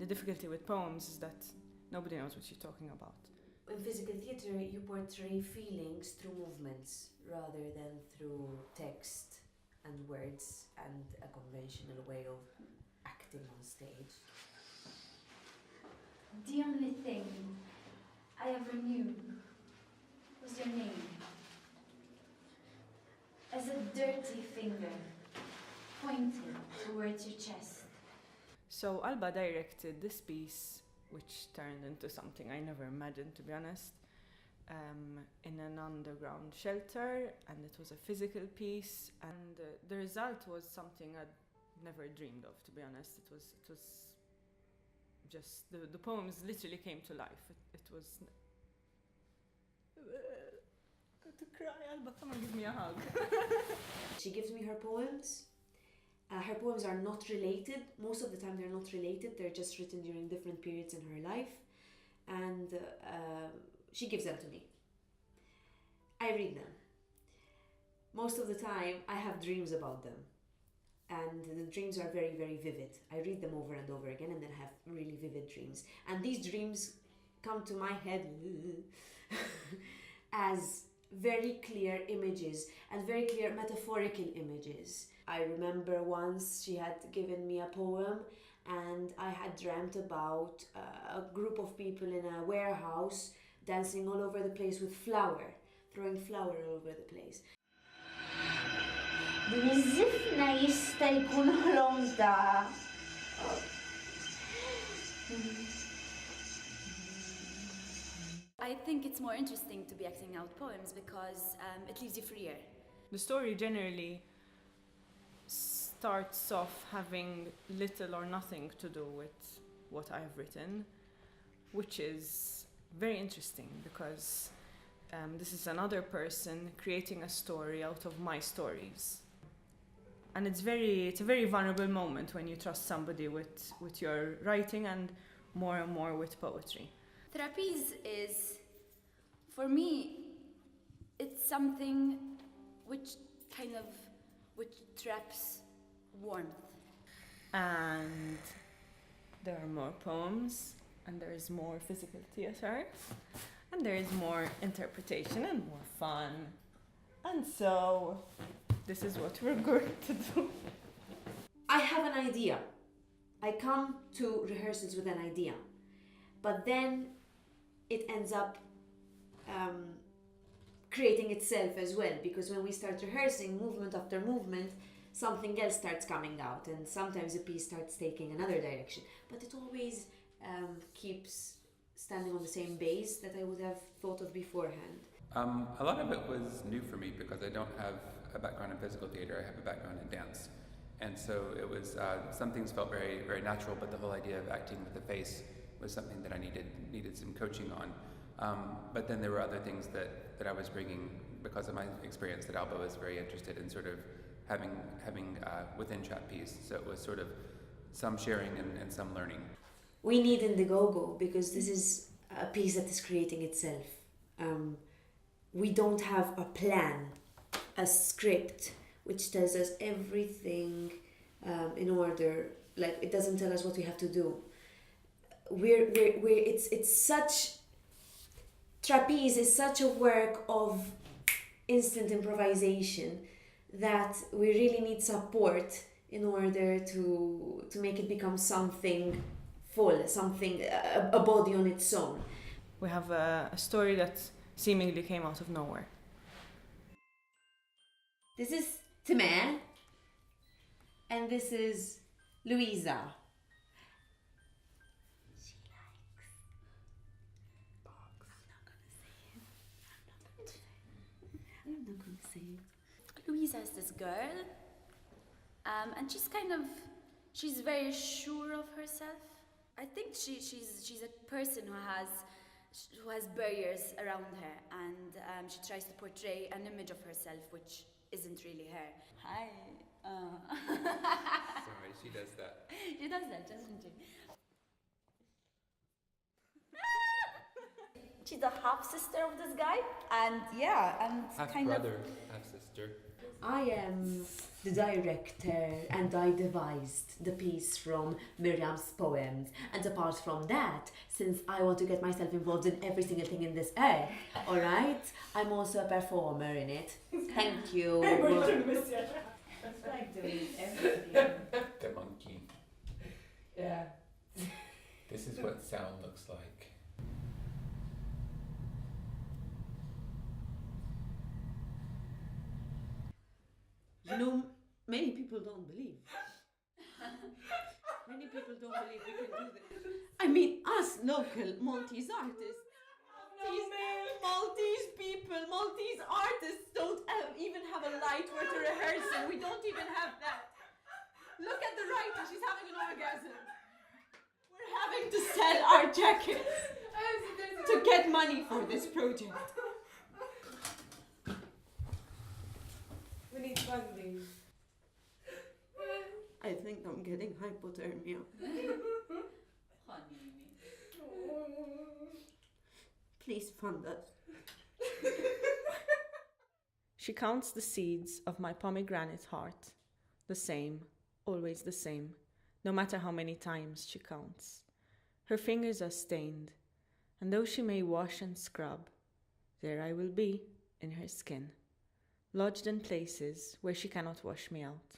difficulty with poems is that nobody knows what you're talking about. In physical theatre, you portray feelings through movements rather than through text and words and a conventional way of acting on stage. The only thing I ever knew was your name. As a dirty finger pointed towards your chest. So Alba directed this piece, which turned into something I never imagined, to be honest, in an underground shelter, and it was a physical piece, and the result was something I'd never dreamed of, to be honest. It was just, the poems literally came to life. It was... to cry, Alba, come and give me a hug. She gives me her poems. Her poems are not related. Most of the time they're not related. They're just written during different periods in her life. And she gives them to me. I read them. Most of the time I have dreams about them. And the dreams are very, very vivid. I read them over and over again and then have really vivid dreams. And these dreams come to my head as very clear images and very clear metaphorical images. I remember once she had given me a poem and I had dreamt about a group of people in a warehouse dancing all over the place with flour, throwing flour all over the place. Biżifna jista' jkun ħlom ta' I think it's more interesting to be acting out poems because it leaves you freer. The story generally starts off having little or nothing to do with what I have written, which is very interesting because this is another person creating a story out of my stories. And it's a very vulnerable moment when you trust somebody with your writing and more with poetry. Trapeze is, for me, it's something which traps warmth. And there are more poems, and there is more physical theatre, and there is more interpretation and more fun. And so, this is what we're going to do. I have an idea. I come to rehearsals with an idea, but then it ends up creating itself as well, because when we start rehearsing movement after movement, something else starts coming out, and sometimes a piece starts taking another direction, but it always keeps standing on the same base that I would have thought of beforehand. A lot of it was new for me because I don't have a background in physical theatre, I have a background in dance. And so it was, some things felt very, very natural, but the whole idea of acting with the face was something that I needed some coaching on. But then there were other things that I was bringing because of my experience that Alba was very interested in sort of having within trapeze. So it was sort of some sharing and some learning. We need Indiegogo because this is a piece that is creating itself. We don't have a plan, a script which tells us everything in order. Like, it doesn't tell us what we have to do. It's such, trapeze is such a work of instant improvisation that we really need support in order to make it become something full, something, a body on its own. We have a story that seemingly came out of nowhere. This is May, and this is Louisa. She likes dogs. I'm not gonna say it. Louisa is this girl, and she's very sure of herself. I think she's a person who has barriers around her, and she tries to portray an image of herself which isn't really her. Hi. Sorry, she does that. She does that, doesn't she? She's a half sister of this guy, and Half kind brother, of half sister. I am the director and I devised the piece from Miriam's poems. And apart from that, since I want to get myself involved in every single thing in this earth, alright, I'm also a performer in it. Thank you. It's like doing everything. The monkey. Yeah. This is what sound looks like. You know, many people don't believe. Many people don't believe we can do this. I mean, us local Maltese artists. Maltese people, Maltese artists don't even have a light where to rehearse in. We don't even have that. Look at the writer, she's having an orgasm. We're having to sell our jackets to get money for this project. We need funding. I think I'm getting hypothermia. Please fund us. She counts the seeds of my pomegranate heart. The same, always the same, no matter how many times she counts. Her fingers are stained, and though she may wash and scrub, there I will be in her skin, lodged in places where she cannot wash me out.